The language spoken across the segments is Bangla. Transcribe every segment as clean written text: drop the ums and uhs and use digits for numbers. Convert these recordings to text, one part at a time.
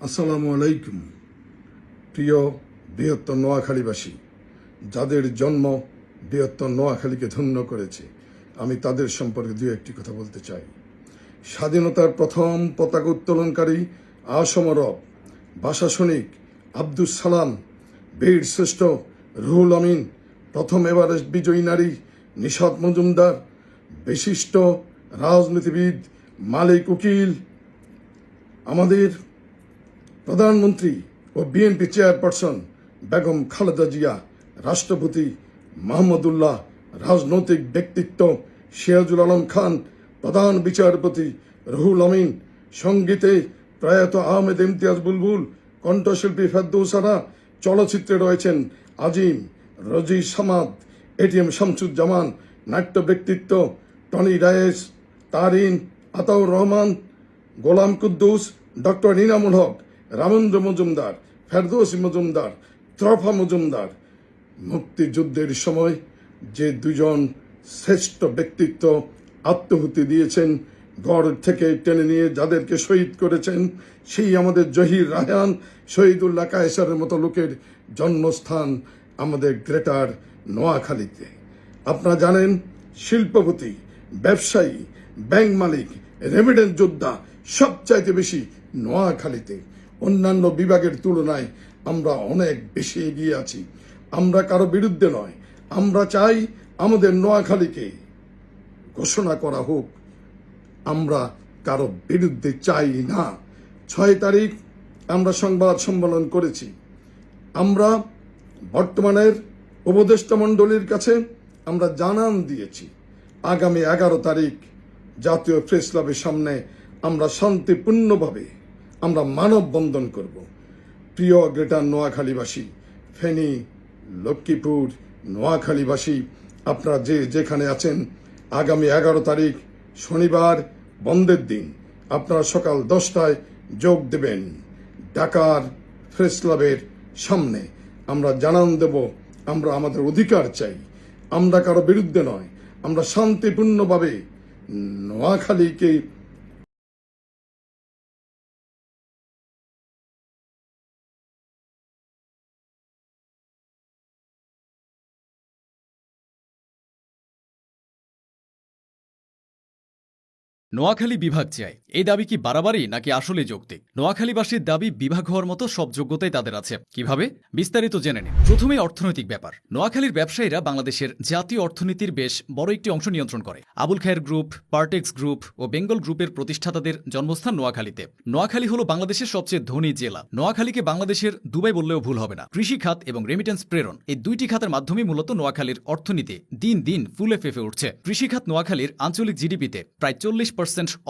আসসালামু আলাইকুম। প্রিয় বৃহত্তর নোয়াখালীবাসী, যাদের জন্ম বৃহত্তর নোয়াখালীকে ধন্য করেছে, আমি তাদের সম্পর্কে দু একটি কথা বলতে চাই। স্বাধীনতার প্রথম পতাকা উত্তোলনকারী আসমরব ভাষাসনিক আব্দুস সালাম, বীর শ্রেষ্ঠ রুহুল আমিন, প্রথম এভারেস্ট বিজয়ী নারী নিশাত মজুমদার, বিশিষ্ট রাজনীতিবিদ মালিক উকিল, আমাদের প্রধানমন্ত্রী ও বিএনপি চেয়ারপারসন বেগম খালেদা জিয়া, রাষ্ট্রপতি মাহমুদুল্লাহ, রাজনৈতিক ব্যক্তিত্ব সিরাজুল আলম খান, প্রধান বিচারপতি রুহুল আমিন, সঙ্গীতে প্রয়াত আহমেদ ইমতিয়াজ বুলবুল, কণ্ঠশিল্পী ফেরদৌসারা, চলচ্চিত্রে রয়েছেন আজিম, রজি সামাদ, এটিএম শামসুজ্জামান, নাট্য ব্যক্তিত্ব টনি রায়েস, তারিন, আতাউর রহমান, গোলাম কুদ্দুস, ডক্টর ইনামুল হক, রামেন্দ্র মজুমদার, ফেরদৌসী মজুমদার, ত্রফা মজুমদার। মুক্তিযুদ্ধের সময় যে দুজন শ্রেষ্ঠ ব্যক্তিত্ব আত্মহুতি দিয়েছেন, ঘর থেকে টেনে নিয়ে যাদেরকে শহীদ করেছেন, সেই আমাদের জহির রায়হান, শহীদুল্লাহ কায়সারের মতো লোকের জন্মস্থান আমাদের গ্রেটার নোয়াখালীতে। আপনারা জানেন, শিল্পপতি, ব্যবসায়ী, ব্যাংক মালিক, রেমিডেন্স যোদ্ধা সবচাইতে বেশি নোয়াখালীতে। অন্যান্য বিভাগের তুলনায় আমরা অনেক বেশি এগিয়ে আছি। আমরা কারো বিরুদ্ধে নয়, আমরা চাই আমাদের নোয়াখালীকে ঘোষণা করা হোক। আমরা কারো বিরুদ্ধে চাই না। 6 তারিখ আমরা সংবাদ সম্মেলন করেছি। আমরা বর্তমানের উপদেষ্টা মণ্ডলীর কাছে আমরা জানান দিয়েছি, আগামী 11 তারিখ জাতীয় প্রেস ক্লাবের সামনে আমরা শান্তিপূর্ণভাবে আমরা মানববন্ধন করব। প্রিয় গ্রেটার নোয়াখালীবাসী, ফেনী, লক্ষ্মীপুর, নোয়াখালীবাসী, আপনারা যে যেখানে আছেন, আগামী 11 তারিখ শনিবার বন্ধের দিন আপনারা সকাল 10টায় যোগ দেবেন ঢাকার প্রেস ক্লাবের সামনে। আমরা জানান দেব, আমরা আমাদের অধিকার চাই, আমরা কারো বিরুদ্ধে নয়, আমরা শান্তিপূর্ণভাবে নোয়াখালীকে নোয়াখালী বিভাগ চাই, এই দাবি কি বাড়াবাড়ি নাকি আসলে যৌক্তিক? নোয়াখালীবাসীর দাবি বিভাগ হওয়ার মতো সব যোগ্যতাই তাদের আছে। কিভাবে? বিস্তারিত জেনে নিন। প্রথমেই অর্থনৈতিক ব্যাপার। নোয়াখালীর ব্যবসায়ীরা বাংলাদেশের জাতীয় অর্থনীতির বেশ বড় একটি অংশ নিয়ন্ত্রণ করে। আবুল খায়ের গ্রুপ, পার্টেক্স গ্রুপ ও বেঙ্গল গ্রুপের প্রতিষ্ঠাতাদের জন্মস্থান নোয়াখালীতে। নোয়াখালী হল বাংলাদেশের সবচেয়ে ধনী জেলা। নোয়াখালীকে বাংলাদেশের দুবাই বললেও ভুল হবে না। কৃষি খাত এবং রেমিটেন্স প্রেরণ, এই দুইটি খাতের মাধ্যমে মূলত নোয়াখালীর অর্থনীতি দিন দিন ফুলে ফেঁপে উঠছে। কৃষি খাত নোয়াখালীর আঞ্চলিক জিডিপিতে প্রায় 40%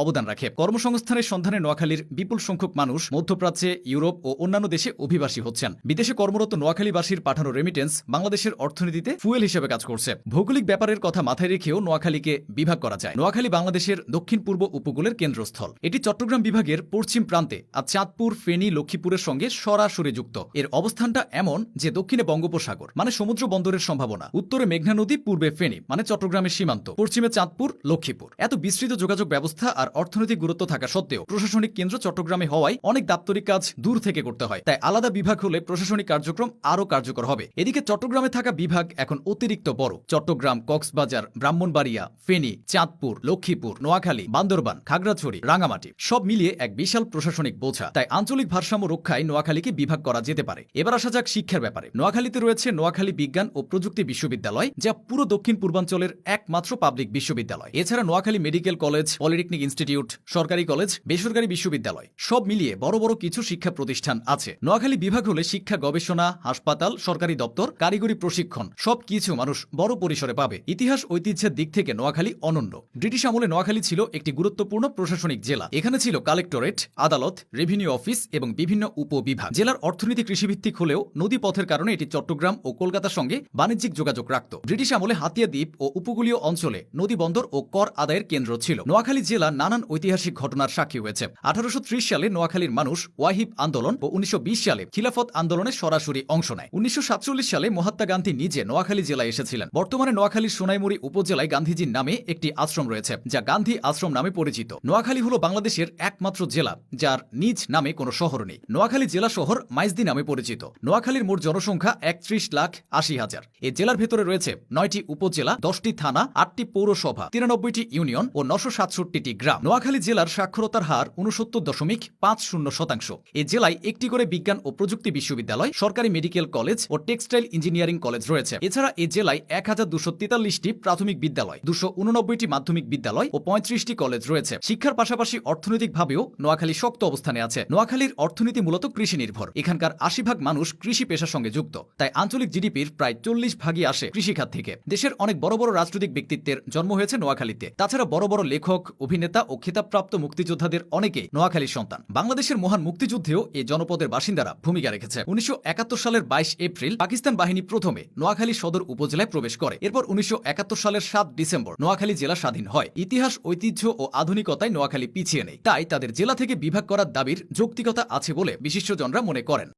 অবদান রাখে। কর্মসংস্থানের সন্ধানে নোয়াখালীর বিপুল সংখ্যক মানুষ মধ্যপ্রাচ্যে, ইউরোপ ও অন্যান্য দেশে অভিবাসী হচ্ছেন। বিদেশে কর্মরত নোয়াখালীবাসীর পাঠানো রেমিটেন্স বাংলাদেশের অর্থনীতিতে ফুয়েল হিসেবে কাজ করছে। ভৌগোলিক ব্যাপারের কথা মাথায় রেখেও নোয়াখালীকে বিভাগ করা যায়। নোয়াখালী বাংলাদেশের দক্ষিণ পূর্ব উপকূলের কেন্দ্রস্থল। এটি চট্টগ্রাম বিভাগের পশ্চিম প্রান্তে আর চাঁদপুর, ফেনী, লক্ষ্মীপুরের সঙ্গে সরাসরি যুক্ত। এর অবস্থানটা এমন যে দক্ষিণে বঙ্গোপসাগর মানে সমুদ্র বন্দরের সম্ভাবনা, উত্তরে মেঘনা নদী, পূর্বে ফেনী মানে চট্টগ্রামের সীমান্ত, পশ্চিমে চাঁদপুর, লক্ষ্মীপুর। এত বিস্তৃত যোগাযোগ ব্যবস্থা আর অর্থনৈতিক গুরুত্ব থাকা সত্ত্বেও প্রশাসনিক কেন্দ্র চট্টগ্রামে হওয়ায় অনেক দাপ্তরিক কাজ দূর থেকে করতে হয়। তাই আলাদা বিভাগ হলে প্রশাসনিক কার্যক্রম আরও কার্যকর হবে। এদিকে চট্টগ্রামে থাকা বিভাগ এখন অতিরিক্ত বড়। চট্টগ্রাম, কক্সবাজার, ব্রাহ্মণবাড়িয়া, ফেনী, চাঁদপুর, লক্ষ্মীপুর, নোয়াখালী, বান্দরবান, খাগড়াছড়ি, রাঙামাটি সব মিলিয়ে এক বিশাল প্রশাসনিক বোঝা। তাই আঞ্চলিক ভারসাম্য রক্ষায় নোয়াখালীকে বিভাগ করা যেতে পারে। এবার আসা যাক শিক্ষার ব্যাপারে। নোয়াখালীতে রয়েছে নোয়াখালী বিজ্ঞান ও প্রযুক্তি বিশ্ববিদ্যালয়, যা পুরো দক্ষিণ পূর্বাঞ্চলের একমাত্র পাবলিক বিশ্ববিদ্যালয়। এছাড়া Noakhali medical college, polytechnic institute, সরকারি কলেজ, বেসরকারি বিশ্ববিদ্যালয় সব মিলিয়ে বড় বড় কিছু শিক্ষা প্রতিষ্ঠান আছে। নোয়াখালী বিভাগ হলে শিক্ষা, গবেষণা, হাসপাতাল, সরকারি দপ্তর, কারিগরি প্রশিক্ষণ সবকিছু মানুষ বড় পরিসরে পাবে। ইতিহাস ঐতিহ্যের দিক থেকে নোয়াখালী অনন্য। ব্রিটিশ আমলে নোয়াখালী ছিল একটি গুরুত্বপূর্ণ প্রশাসনিক জেলা। এখানে ছিল কালেক্টরেট, আদালত, রেভিনিউ অফিস এবং বিভিন্ন উপবিভাগ। জেলার অর্থনীতি কৃষিভিত্তিক হলেও নদী পথের কারণে এটি চট্টগ্রাম ও কলকাতার সঙ্গে বাণিজ্যিক যোগাযোগ রাখত। ব্রিটিশ আমলে হাতিয়া দ্বীপ ও উপকূলীয় অঞ্চলে নদী বন্দর ও কর আদায়ের কেন্দ্র ছিল। নোয়াখালী নোয়াখালী জেলা নানান ঐতিহাসিক ঘটনার সাক্ষী হয়েছে। 1830 সালে নোয়াখালীর মানুষ ওয়াহিব আন্দোলন ও 1920 সালে খিলাফত আন্দোলনে সরাসরি অংশ নেয়। 1947 সালে মহাত্মা গান্ধী নিজে নোয়াখালী জেলায় এসেছিলেন। বর্তমানে নোয়াখালীর সোনাইমুড়ি উপজেলায় গান্ধীজির নামে একটি আশ্রম রয়েছে, যা গান্ধী আশ্রম নামে পরিচিত। নোয়াখালী হল বাংলাদেশের একমাত্র জেলা যার নিজ নামে কোনো শহর নেই। নোয়াখালী জেলা শহর মাইজদি নামে পরিচিত। নোয়াখালীর মোট জনসংখ্যা 31,80,000। এই জেলার ভেতরে রয়েছে 9টি উপজেলা, 10টি থানা, 8টি পৌরসভা, 93টি ইউনিয়ন ও 967টি গ্রাম। নোয়াখালী জেলার সাক্ষরতার হার 69.50%। এই জেলায় একটি করে বিজ্ঞান ও প্রযুক্তি বিশ্ববিদ্যালয়, সরকারি মেডিকেল কলেজ ও টেক্সটাইল ইঞ্জিনিয়ারিং কলেজ রয়েছে। এছাড়া এই জেলায় 1243টি প্রাথমিক বিদ্যালয়, 289টি মাধ্যমিক বিদ্যালয় ও 35টি কলেজ রয়েছে। শিক্ষার পাশাপাশি অর্থনৈতিকভাবেও নোয়াখালী শক্ত অবস্থানে আছে। নোয়াখালীর অর্থনীতি মূলত কৃষি নির্ভর। এখানকার 80% মানুষ কৃষি পেশার সঙ্গে যুক্ত, তাই আঞ্চলিক জিডিপির প্রায় 40% আসে কৃষিখাত থেকে। দেশের অনেক বড় বড় রাজনৈতিক ব্যক্তিত্বের জন্ম হয়েছে নোয়াখালীতে। তাছাড়া বড় বড় লেখক, অভিনেতা ও খেতাবপ্রাপ্ত মুক্তিযোদ্ধাদের অনেকেই নোয়াখালীর সন্তান। বাংলাদেশের মহান মুক্তিযুদ্ধেও এই জনপদের বাসিন্দারা ভূমিকা রেখেছে। 1971 সালের 22 এপ্রিল পাকিস্তান বাহিনী প্রথমে নোয়াখালী সদর উপজেলায় প্রবেশ করে। এরপর 1971 সালের 7 ডিসেম্বর নোয়াখালী জেলা স্বাধীন হয়। ইতিহাস, ঐতিহ্য ও আধুনিকতায় নোয়াখালী পিছিয়ে নেই, তাই তাদের জেলা থেকে বিভাগ করার দাবির যৌক্তিকতা আছে বলে বিশিষ্টজনরা মনে করেন।